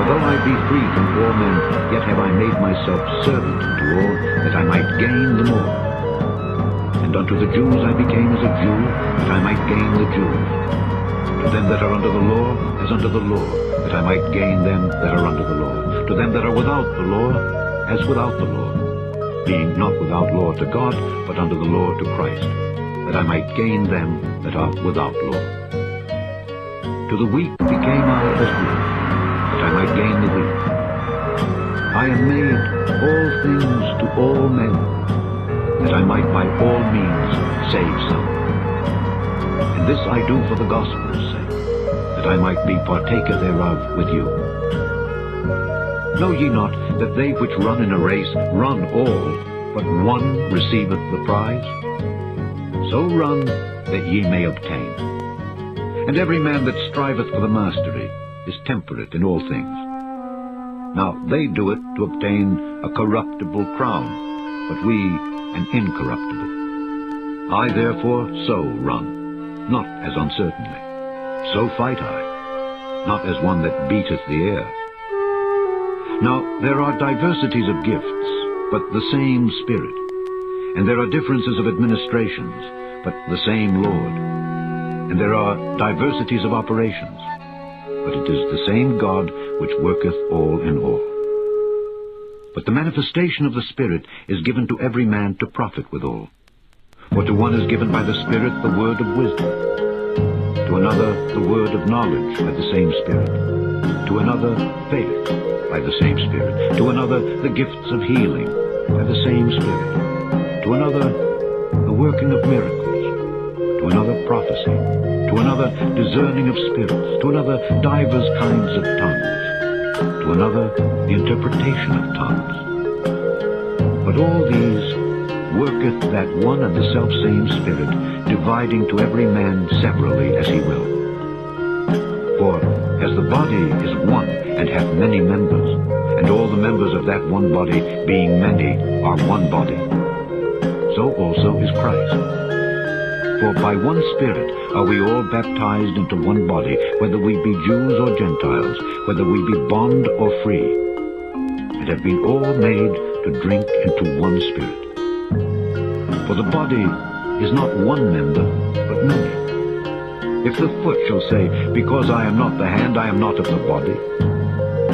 though I be free from all men, yet have I made myself servant unto all, that I might gain them all. And unto the Jews I became as a Jew, that I might gain the Jews. To them that are under the law, as under the law, that I might gain them that are under the law. To them that are without the law, as without the law, being not without law to God, but under the law to Christ, that I might gain them that are without law. To the weak became I as weak, that I might gain the weak. I am made all things to all men, that I might by all means save some. And this I do for the gospel's sake, that I might be partaker thereof with you. Know ye not that they which run in a race run all, but one receiveth the prize? So run that ye may obtain. And every man that striveth for the mastery is temperate in all things. Now they do it to obtain a corruptible crown, but we an incorruptible. I therefore so run, not as uncertainly. So fight I, not as one that beateth the air. Now there are diversities of gifts, but the same Spirit. And there are differences of administrations, but the same Lord. And there are diversities of operations, but it is the same God which worketh all in all. But the manifestation of the Spirit is given to every man to profit withal. For to one is given by the Spirit the word of wisdom, to another the word of knowledge by the same Spirit, to another faith by the same Spirit, to another the gifts of healing by the same Spirit, to another the working of miracles, to another prophecy, to another discerning of spirits, to another divers kinds of tongues, to another the interpretation of tongues. But all these worketh that one and the selfsame Spirit, dividing to every man severally as he will. For as the body is one, and hath many members, and all the members of that one body, being many, are one body, so also is Christ. For by one Spirit are we all baptized into one body, whether we be Jews or Gentiles, whether we be bond or free, and have been all made to drink into one Spirit. For the body is not one member, but many. If the foot shall say, because I am not the hand, I am not of the body,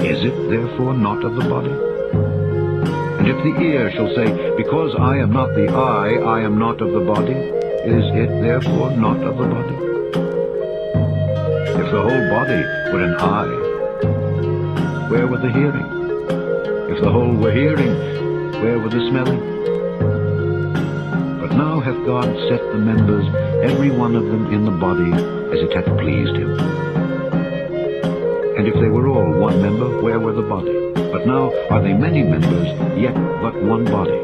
is it therefore not of the body? And if the ear shall say, because I am not the eye, I am not of the body, is it therefore not of the body? If the whole body were an eye, where were the hearing? If the whole were hearing, where were the smelling? But now hath God set the members, every one of them in the body, as it hath pleased him. And if they were all one member, where were the body? But now are they many members, yet but one body.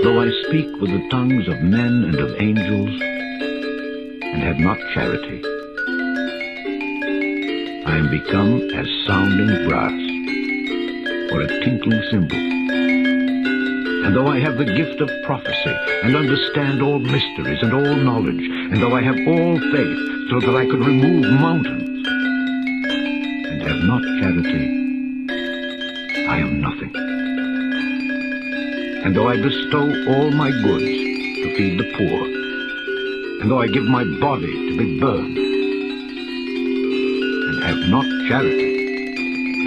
Though I speak with the tongues of men and of angels, and have not charity, I am become as sounding brass, or a tinkling cymbal. And though I have the gift of prophecy, and understand all mysteries and all knowledge, and though I have all faith, so that I could remove mountains, and have not charity, I am nothing. And though I bestow all my goods to feed the poor, and though I give my body to be burned, and have not charity,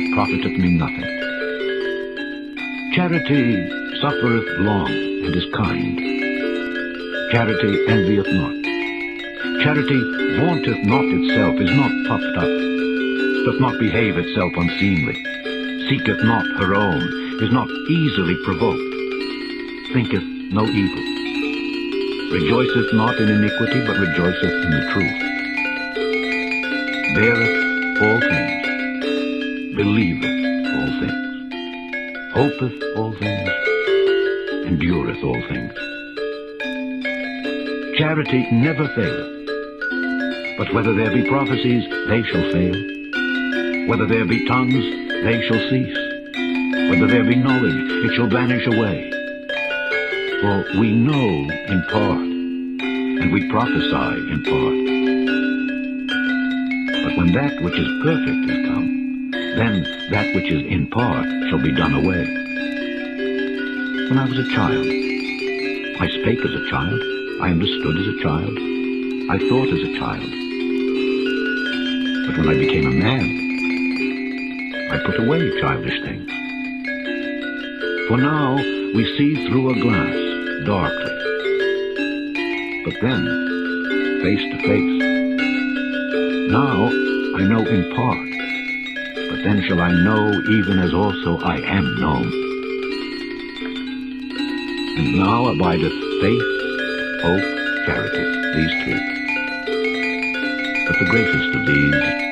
it profiteth me nothing. Charity suffereth long and is kind. Charity envieth not. Charity vaunteth not itself, is not puffed up, doth not behave itself unseemly, seeketh not her own, is not easily provoked, thinketh no evil, rejoiceth not in iniquity, but rejoiceth in the truth, beareth all things, believeth all things, hopeth all things, endureth all things. Charity never faileth, but whether there be prophecies, they shall fail. Whether there be tongues, they shall cease. Whether there be knowledge, it shall vanish away. For we know in part, and we prophesy in part. But when that which is perfect is come, then that which is in part shall be done away. When I was a child, I spake as a child, I understood as a child, I thought as a child. But when I became a man, I put away childish things. For now we see through a glass, darkly, but then face to face. Now I know in part, but then shall I know even as also I am known. And now abideth faith, hope, charity, these three. But the greatest of these